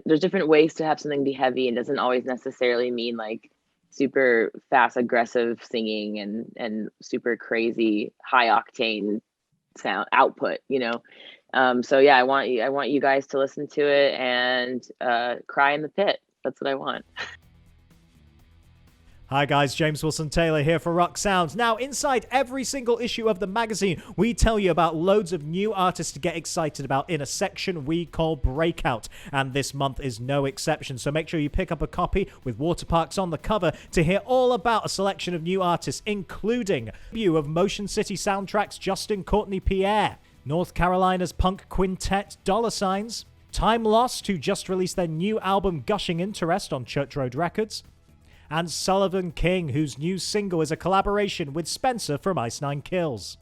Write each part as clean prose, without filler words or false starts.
There's different ways to have something be heavy, and doesn't always necessarily mean like super fast, aggressive singing and super crazy, high octane sound output, you know. So yeah, I want you guys to listen to it and cry in the pit. That's what I want. Hi guys, James Wilson Taylor here for Rock Sounds. Now, inside every single issue of the magazine, we tell you about loads of new artists to get excited about in a section we call Breakout. And this month is no exception, so make sure you pick up a copy with Waterparks on the cover to hear all about a selection of new artists, including debut of Motion City Soundtrack's Justin Courtney Pierre, North Carolina's punk quintet Dollar Signs, Time Lost, who just released their new album Gushing Interest on Church Road Records, and Sullivan King, whose new single is a collaboration with Spencer from Ice Nine Kills.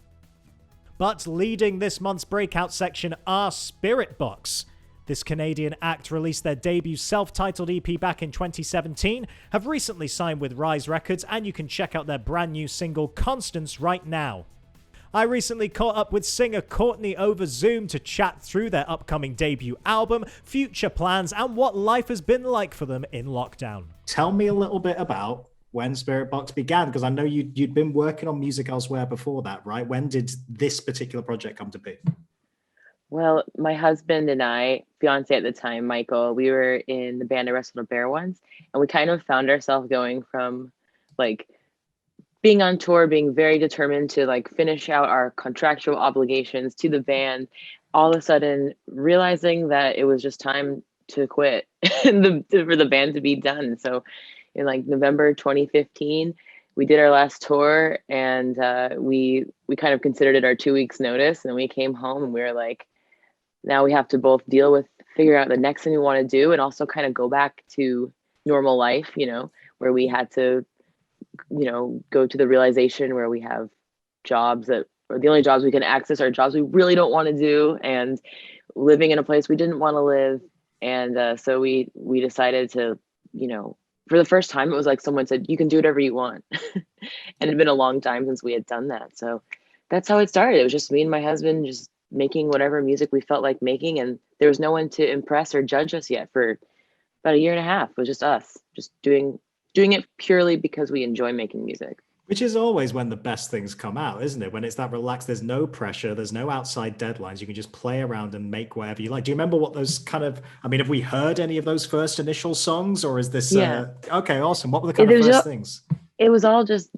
But leading this month's Breakout section are Spiritbox. This Canadian act released their debut self-titled EP back in 2017, have recently signed with Rise Records, and you can check out their brand new single Constance right now. I recently caught up with singer Courtney over Zoom to chat through their upcoming debut album, future plans, and what life has been like for them in lockdown. Tell me a little bit about when Spiritbox began, because I know you'd been working on music elsewhere before that, right? When did this particular project come to be? Well, my husband and I, fiance at the time, Michael, we were in the band I Wrestled a Bear once, and we kind of found ourselves going from like being on tour, being very determined to like finish out our contractual obligations to the band, all of a sudden realizing that it was just time to quit and for the band to be done. So in like November 2015, we did our last tour, and we kind of considered it our 2 weeks notice. And we came home and we were like, now we have to both figure out the next thing we want to do, and also kind of go back to normal life, you know, where we had to, you know, go to the realization where we have jobs that are the only jobs we can access are jobs we really don't want to do, and living in a place we didn't want to live. And so we decided to, you know, for the first time, it was like someone said, you can do whatever you want. And it had been a long time since we had done that. So that's how it started. It was just me and my husband just making whatever music we felt like making. And there was no one to impress or judge us yet for about a year and a half. It was just us, just doing it purely because we enjoy making music. Which is always when the best things come out, isn't it? When it's that relaxed, there's no pressure, there's no outside deadlines. You can just play around and make whatever you like. Do you remember what those kind of, I mean, have we heard any of those first initial songs, or is this, okay, awesome. What were the kind of first things? It was all just,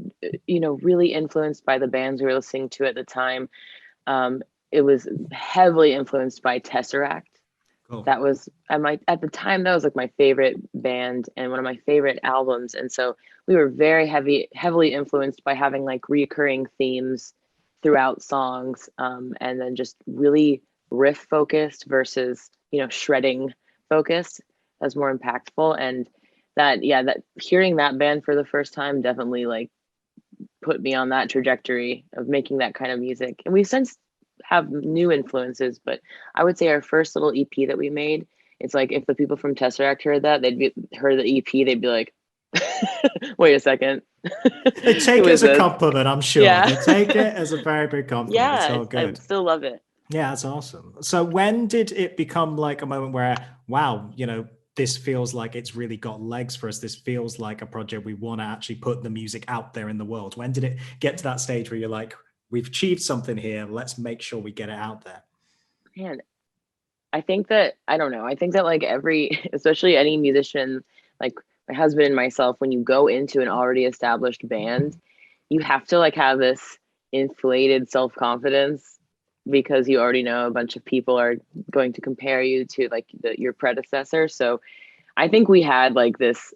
you know, really influenced by the bands we were listening to at the time. It was heavily influenced by Tesseract. Cool. That was at the time that was like my favorite band and one of my favorite albums, and so we were very heavily influenced by having like reoccurring themes throughout songs, and then just really riff focused versus, you know, shredding focused. That's more impactful. And that hearing that band for the first time definitely like put me on that trajectory of making that kind of music. And we've since have new influences, but I would say our first little EP that we made, it's like if the people from Tesseract heard the EP, they'd be like, wait a second. They take it as a compliment, I'm sure. Yeah. They take it as a very big compliment. Yeah, it's all good. I still love it. Yeah, that's awesome. So when did it become like a moment where, wow, you know, this feels like it's really got legs for us. This feels like a project we want to actually put the music out there in the world. When did it get to that stage where you're like, we've achieved something here, let's make sure we get it out there? Man, I think that like especially any musician, like my husband and myself, when you go into an already established band, you have to like have this inflated self-confidence because you already know a bunch of people are going to compare you to like your predecessor. So I think we had like this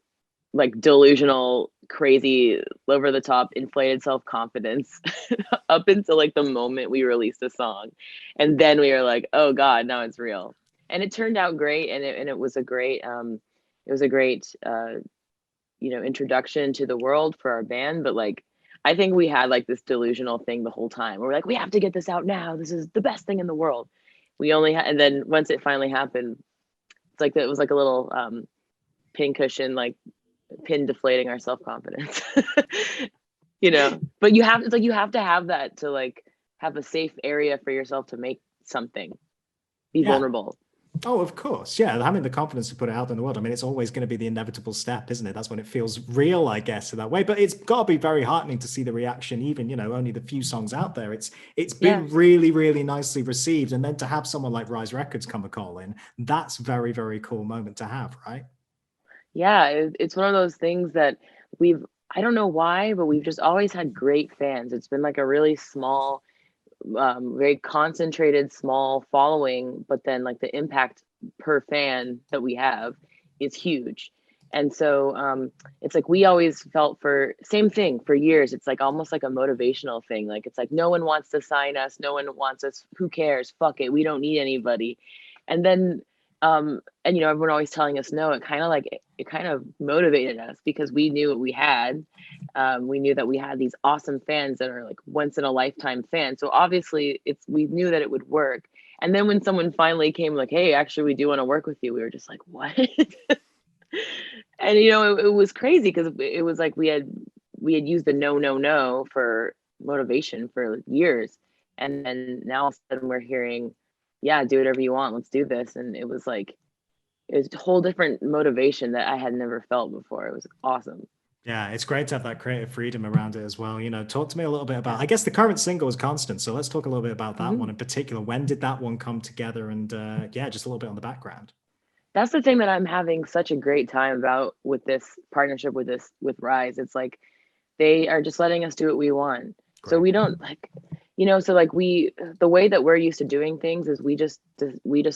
like delusional, crazy, over the top, inflated self-confidence up until like the moment we released a song. And then we were like, oh God, now it's real. And it turned out great. And it was a great, you know, introduction to the world for our band. But like, I think we had like this delusional thing the whole time. We're like, we have to get this out now. This is the best thing in the world. We only had, and then once it finally happened, it's like, it was like a little pincushion, like pin deflating our self-confidence. You know, but you have to have that to like have a safe area for yourself to make something, be vulnerable. Oh, of course. Yeah, having the confidence to put it out in the world. I mean, it's always going to be the inevitable step, isn't it? That's when it feels real, I guess, in that way. But it's got to be very heartening to see the reaction, even, only the few songs out there. It's Yeah. been really, really nicely received. And then to have someone like Rise Records come a call in, that's very, very cool moment to have, right? Yeah, it's one of those things that we've I don't know why, but we've just always had great fans. It's been like a really small, very concentrated, small following, but then like the impact per fan that we have is huge. And so it's like we always felt for same thing for years. It's like almost like a motivational thing. Like it's like no one wants to sign us, no one wants us. Who cares? Fuck it, we don't need anybody. And then and everyone always telling us no. It kind of like it kind of motivated us because we knew what we had. We knew that we had these awesome fans that are like once in a lifetime fans. So obviously we knew that it would work. And then when someone finally came like, hey, actually we do want to work with you, we were just like, what? And it was crazy because it was like we had used the no, no, no for motivation for years. And then now all of a sudden we're hearing, yeah, do whatever you want, let's do this. And it was like it was a whole different motivation that I had never felt before. It was awesome. Yeah, it's great to have that creative freedom around it as well. Talk to me a little bit about, Yeah. I guess the current single is Constance. So let's talk a little bit about that Mhm. one in particular. When did that one come together? And yeah, just a little bit on the background. That's the thing that I'm having such a great time about with this partnership with Rise. It's like they are just letting us do what we want. So Great. we don't like, so like the way that we're used to doing things is we just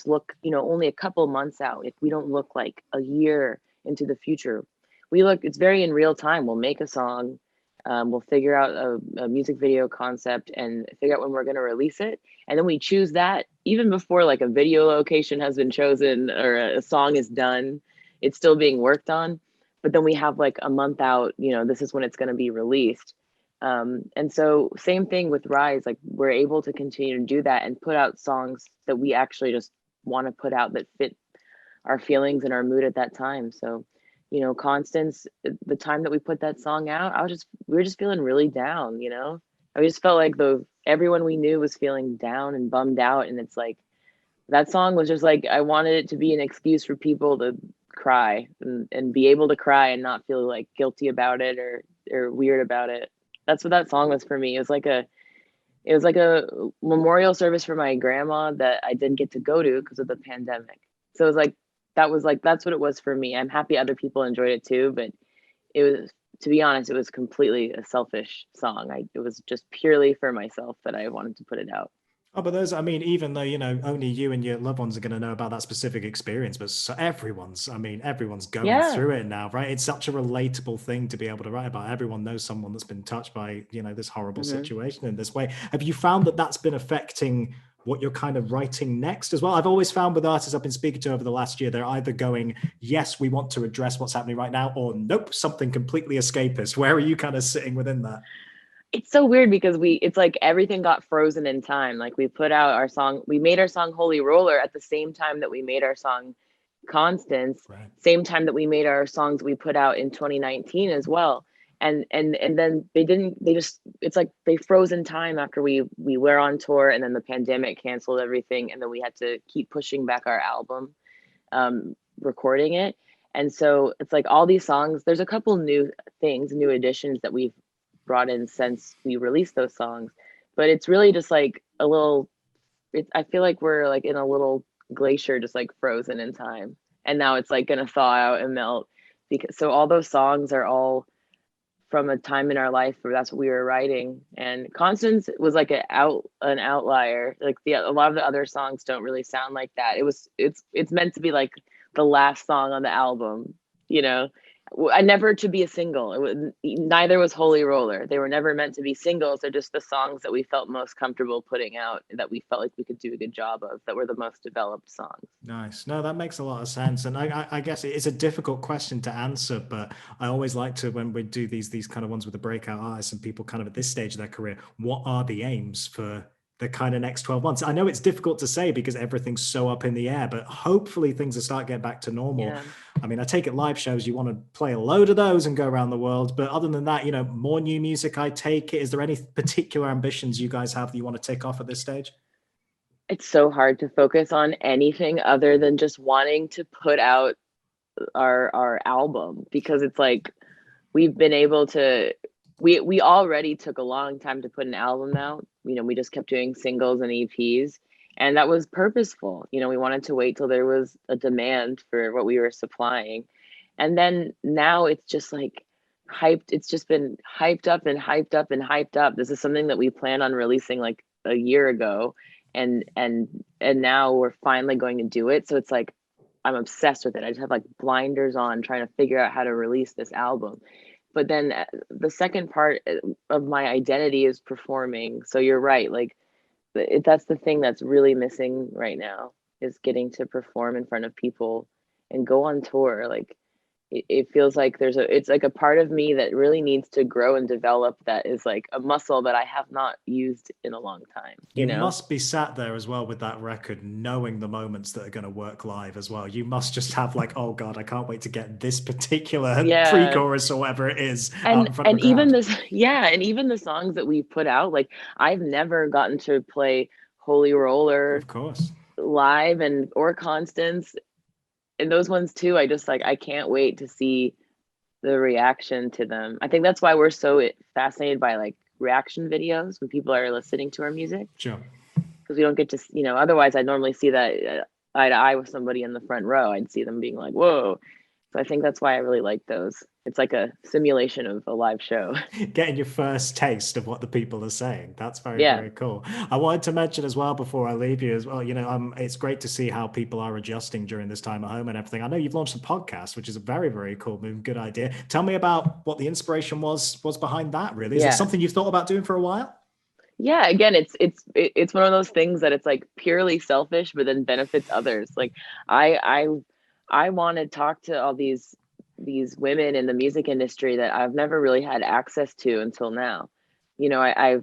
look, only a couple months out. If we don't look like a year into the future, it's very in real time. We'll make a song, we'll figure out a music video concept and figure out when we're going to release it. And then we choose that even before like a video location has been chosen or a song is done, it's still being worked on. But then we have like a month out, this is when it's going to be released. And so same thing with Rise, like we're able to continue to do that and put out songs that we actually just want to put out that fit our feelings and our mood at that time. So, Constance, the time that we put that song out, we were just feeling really down, I just felt like everyone we knew was feeling down and bummed out. And it's like, that song was just like, I wanted it to be an excuse for people to cry and be able to cry and not feel like guilty about it or weird about it. That's what that song was for me. It was like a memorial service for my grandma that I didn't get to go to because of the pandemic. So it was like that's what it was for me. I'm happy other people enjoyed it too, but it was, to be honest, it was completely a selfish song. It was just purely for myself that I wanted to put it out. Oh, but I mean, even though, only you and your loved ones are going to know about that specific experience, but so everyone's going Yeah. through it now, right? It's such a relatable thing to be able to write about. Everyone knows someone that's been touched by, this horrible Hmm. situation in this way. Have you found that that's been affecting what you're kind of writing next as well? I've always found with artists I've been speaking to over the last year, they're either going, yes, we want to address what's happening right now, or nope, something completely escapist. Where are you kind of sitting within that? It's so weird because it's like everything got frozen in time. Like we made our song Holy Roller at the same time that we made our song Constance, Right. same time that we made our songs we put out in 2019 as well. And then it's like they froze in time after we were on tour and then the pandemic canceled everything and then we had to keep pushing back our album, recording it. And so it's like all these songs, there's a couple new additions that we've brought in since we released those songs, but it's really just like I feel like we're like in a little glacier just like frozen in time, and now it's like gonna thaw out and melt because so all those songs are all from a time in our life where that's what we were writing. And Constance was like an outlier. Like a lot of the other songs don't really sound like that. It's meant to be like the last song on the album, you know. I never to be a single. Neither was Holy Roller. They were never meant to be singles. They're just the songs that we felt most comfortable putting out, that we felt like we could do a good job of, that were the most developed songs. Nice. No, that makes a lot of sense. And I guess it's a difficult question to answer, but I always like to, when we do these kind of ones with the breakout artists and people kind of at this stage of their career, what are the aims for the kind of next 12 months? I know it's difficult to say because everything's so up in the air, but hopefully things will start getting back to normal. Yeah. I mean, I take it live shows, you want to play a load of those and go around the world. But other than that, more new music, I take it. Is there any particular ambitions you guys have that you want to tick off at this stage? It's so hard to focus on anything other than just wanting to put out our album, because it's like we've been able to we already took a long time to put an album out. We just kept doing singles and EPs, and that was purposeful. We wanted to wait till there was a demand for what we were supplying. And then now it's just like hyped. It's just been hyped up and hyped up and hyped up. This is something that we planned on releasing like a year ago, and now we're finally going to do it. So it's like I'm obsessed with it. I just have like blinders on trying to figure out how to release this album. But then the second part of my identity is performing. So you're right. Like that's the thing that's really missing right now, is getting to perform in front of people and go on tour. Like it feels like it's like a part of me that really needs to grow and develop, that is like a muscle that I have not used in a long time, You must be sat there as well with that record, knowing the moments that are going to work live as well. You must just have like, oh God, I can't wait to get this particular Yeah. pre-chorus or whatever it is out And in front of and the even crowd. this yeah, and even the songs that we put out, like I've never gotten to play Holy Roller Of course. live, and or Constance, and those ones too. I just like I can't wait to see the reaction to them. I think that's why we're so fascinated by like reaction videos when people are listening to our music, Sure. because we don't get to, otherwise I'd normally see that eye to eye with somebody in the front row. I'd see them being like, whoa. So I think that's why I really like those. It's like a simulation of a live show. Getting your first taste of what the people are saying. That's very, Yeah. very cool. I wanted to mention as well before I leave you as well, it's great to see how people are adjusting during this time at home and everything. I know you've launched a podcast, which is a very, very cool move. Good idea. Tell me about what the inspiration was behind that, really. Is it Yeah. something you've thought about doing for a while? Yeah, again, it's one of those things that it's like purely selfish but then benefits others. Like I I I want to talk to all these women in the music industry that I've never really had access to until now. I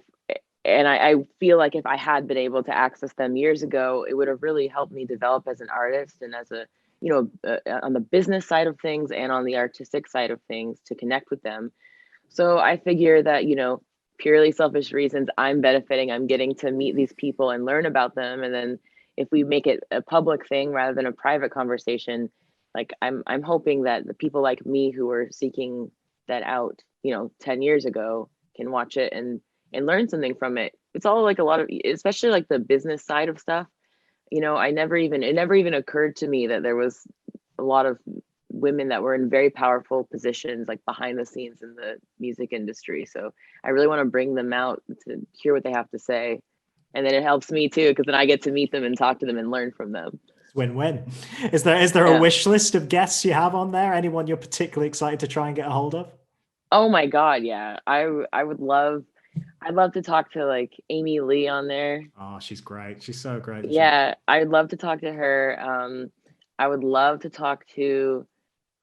feel like if I had been able to access them years ago, it would have really helped me develop as an artist, and as a, on the business side of things and on the artistic side of things, to connect with them. So I figure that, purely selfish reasons, I'm benefiting. I'm getting to meet these people and learn about them. And then if we make it a public thing rather than a private conversation, like I'm hoping that the people like me who were seeking that out, 10 years ago, can watch it and learn something from it. It's all like a lot of, especially like the business side of stuff. It never even occurred to me that there was a lot of women that were in very powerful positions, like behind the scenes in the music industry. So I really want to bring them out to hear what they have to say. And then it helps me too, because then I get to meet them and talk to them and learn from them. Win-win. Is there a Yeah. wish list of guests you have on there? Anyone you're particularly excited to try and get a hold of? Oh my God. Yeah. I'd love to talk to like Amy Lee on there. Oh, she's great. She's so great. Isn't she? Yeah. I'd love to talk to her. I would love to talk to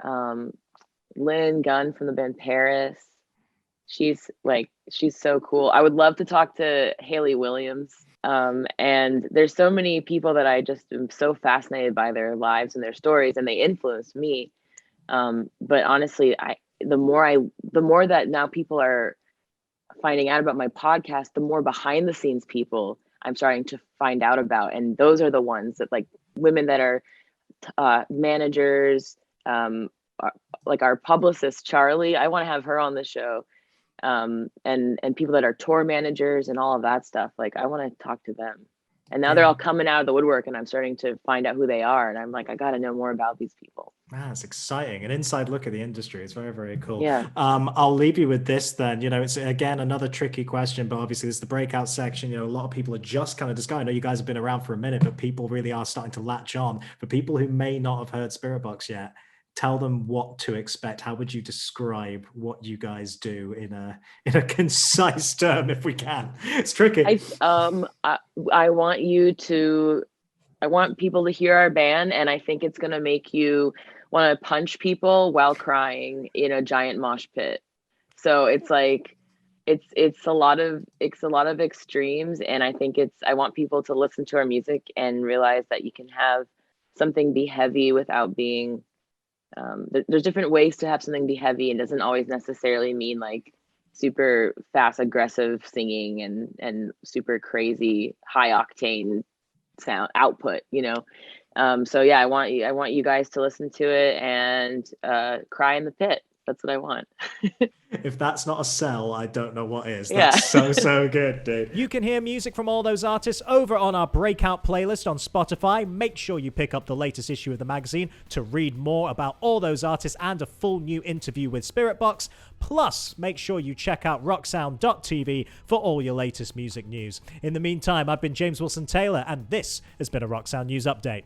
um, Lynn Gunn from the band Paris. She's so cool. I would love to talk to Haley Williams. And there's so many people that I just am so fascinated by their lives and their stories, and they influenced me. But honestly, the more that now people are finding out about my podcast, the more behind the scenes people I'm starting to find out about. And those are the ones that, like, women that are managers, like our publicist, Charlie. I want to have her on the show. And people that are tour managers and all of that stuff. Like, I want to talk to them. And now they're Yeah. all coming out of the woodwork, and I'm starting to find out who they are. And I'm like, I got to know more about these people. Man, it's exciting. An inside look at the industry. It's very, very cool. Yeah. I'll leave you with this then. It's again another tricky question, but obviously it's the breakout section. A lot of people are just kind of discovering. I know you guys have been around for a minute, but people really are starting to latch on. For people who may not have heard Spiritbox yet, tell them what to expect. How would you describe what you guys do in a concise term, if we can? It's tricky. I want people to hear our band, and I think it's gonna make you want to punch people while crying in a giant mosh pit. So it's like it's a lot of extremes, and I want people to listen to our music and realize that you can have something be heavy without being there's different ways to have something be heavy, and doesn't always necessarily mean like super fast aggressive singing and super crazy high octane sound output, you know. So yeah, I want you guys to listen to it and cry in the pit. That's what I want. If that's not a sell, I don't know what is. Yeah. That's so good, dude. You can hear music from all those artists over on our Breakout playlist on Spotify. Make sure you pick up the latest issue of the magazine to read more about all those artists and a full new interview with Spiritbox. Plus, make sure you check out rocksound.tv for all your latest music news. In the meantime, I've been James Wilson Taylor, and this has been a Rock Sound News Update.